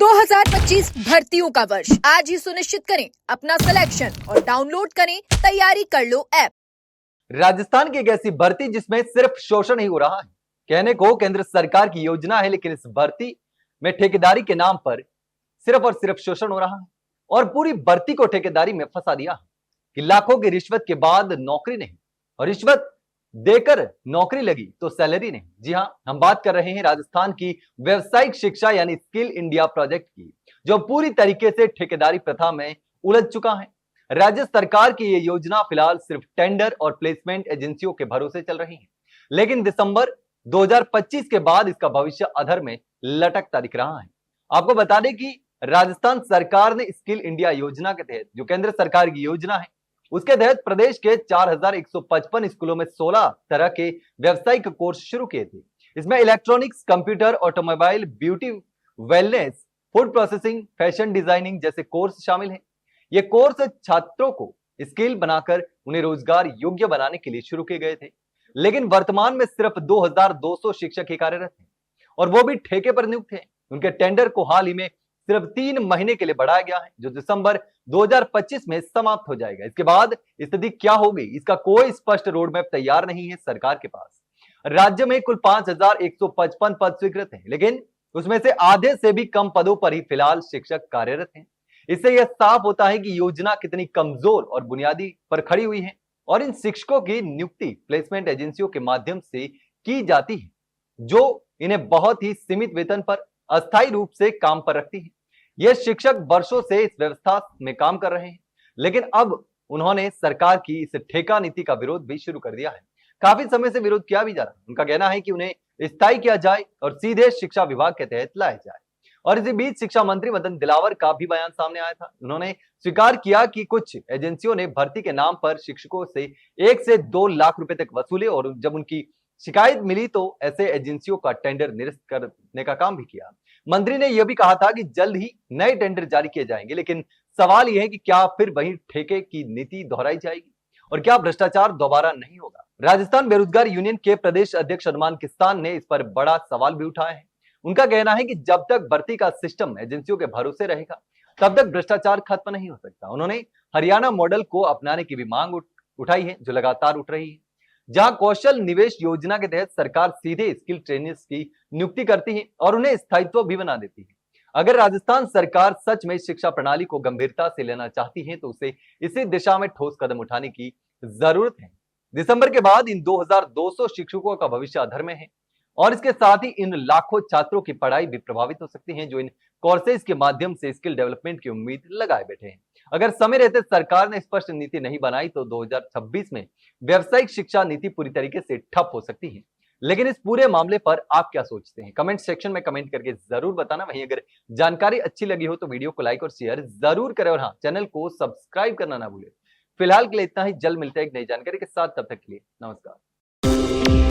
2025 भर्तियों का वर्ष आज ही सुनिश्चित करें अपना सिलेक्शन और डाउनलोड करें तैयारी कर लो ऐप। राजस्थान की एक ऐसी भर्ती जिसमें सिर्फ शोषण ही हो रहा है। कहने को केंद्र सरकार की योजना है, लेकिन इस भर्ती में ठेकेदारी के नाम पर सिर्फ और सिर्फ शोषण हो रहा है और पूरी भर्ती को ठेकेदारी में फंसा दिया है कि लाखों की रिश्वत के बाद नौकरी नहीं और रिश्वत देकर नौकरी लगी तो सैलरी नहीं। जी हां, हम बात कर रहे हैं राजस्थान की व्यवसायिक शिक्षा यानी स्किल इंडिया प्रोजेक्ट की, जो पूरी तरीके से ठेकेदारी प्रथा में उलझ चुका है। राज्य सरकार की यह योजना फिलहाल सिर्फ टेंडर और प्लेसमेंट एजेंसियों के भरोसे चल रही है, लेकिन दिसंबर 2025 के बाद इसका भविष्य अधर में लटकता दिख रहा है। आपको बता दें कि राजस्थान सरकार ने स्किल इंडिया योजना के तहत, जो केंद्र सरकार की योजना है, उसके तहत प्रदेश के 4155 स्कूलों में 16 तरह के व्यावसायिक कोर्स शुरू किए थे। इसमें electronics, computer, automobile, beauty, wellness, food processing, fashion designing जैसे कोर्स शामिल हैं। ये कोर्स छात्रों को स्किल बनाकर उन्हें रोजगार योग्य बनाने के लिए शुरू किए गए थे, लेकिन वर्तमान में सिर्फ 2200 शिक्षक ही कार्यरत हैं और वो भी ठेके पर नियुक्त हैं। उनके टेंडर को हाल ही में सिर्फ 3 महीने के लिए बढ़ाया गया है, जो दिसंबर 2025 में समाप्त हो जाएगा। इसके बाद स्थिति क्या होगी, इसका कोई स्पष्ट रोड मैप तैयार नहीं है सरकार के पास। राज्य में कुल 5155 पद स्वीकृत हैं, लेकिन उसमें से आधे से भी कम पदों पर ही फिलहाल शिक्षक कार्यरत हैं। इससे यह साफ होता है कि योजना कितनी कमजोर और बुनियादी पर खड़ी हुई है और इन शिक्षकों की नियुक्ति प्लेसमेंट एजेंसियों के माध्यम से की जाती है, जो इन्हें बहुत ही सीमित वेतन पर अस्थायी रूप से काम पर रखती है। ये शिक्षक वर्षों से इस व्यवस्था में काम कर रहे हैं, लेकिन अब उन्होंने सरकार की इस ठेका नीति का विरोध भी शुरू कर दिया है। काफी समय से विरोध किया भी जा रहा है। उनका कहना है कि उन्हें स्थायी किया जाए और सीधे शिक्षा विभाग के तहत लाया जाए। और इसी बीच शिक्षा मंत्री मदन दिलावर का भी बयान सामने आया था। उन्होंने स्वीकार किया कि कुछ एजेंसियों ने भर्ती के नाम पर शिक्षकों से 1 से 2 लाख रुपए तक वसूले और जब उनकी शिकायत मिली तो ऐसे एजेंसियों का टेंडर निरस्त करने का काम भी किया। मंत्री ने यह भी कहा था कि जल्द ही नए टेंडर जारी किए जाएंगे, लेकिन सवाल यह है कि क्या फिर वही ठेके की नीति दोहराई जाएगी और क्या भ्रष्टाचार दोबारा नहीं होगा। राजस्थान बेरोजगार यूनियन के प्रदेश अध्यक्ष हनुमान किस्तान ने इस पर बड़ा सवाल भी उठाया है। उनका कहना है कि जब तक भर्ती का सिस्टम एजेंसियों के भरोसे रहेगा, तब तक भ्रष्टाचार खत्म नहीं हो सकता। उन्होंने हरियाणा मॉडल को अपनाने की भी मांग उठाई है, जो लगातार उठ रही है, जहां कौशल निवेश योजना के तहत सरकार सीधे स्किल ट्रेनर्स की नियुक्ति करती है और उन्हें स्थायित्व भी बना देती है। अगर राजस्थान सरकार सच में शिक्षा प्रणाली को गंभीरता से लेना चाहती है तो उसे इसी दिशा में ठोस कदम उठाने की जरूरत है। दिसंबर के बाद इन 2200 शिक्षकों का भविष्य अधर में है और इसके साथ ही इन लाखों छात्रों की पढ़ाई भी प्रभावित हो सकती है, जो इन कोर्सेज के माध्यम से स्किल डेवलपमेंट की उम्मीद लगाए बैठे हैं। अगर समय रहते सरकार ने स्पष्ट नीति नहीं बनाई तो 2026 में व्यवसायिक शिक्षा नीति पूरी तरीके से ठप हो सकती है। लेकिन इस पूरे मामले पर आप क्या सोचते हैं, कमेंट सेक्शन में कमेंट करके जरूर बताना। वहीं अगर जानकारी अच्छी लगी हो तो वीडियो को लाइक और शेयर जरूर करें और हाँ, चैनल को सब्सक्राइब करना ना भूलें। फिलहाल के लिए इतना ही, जल्द मिलते हैं एक नई जानकारी के साथ, तब तक के लिए नमस्कार।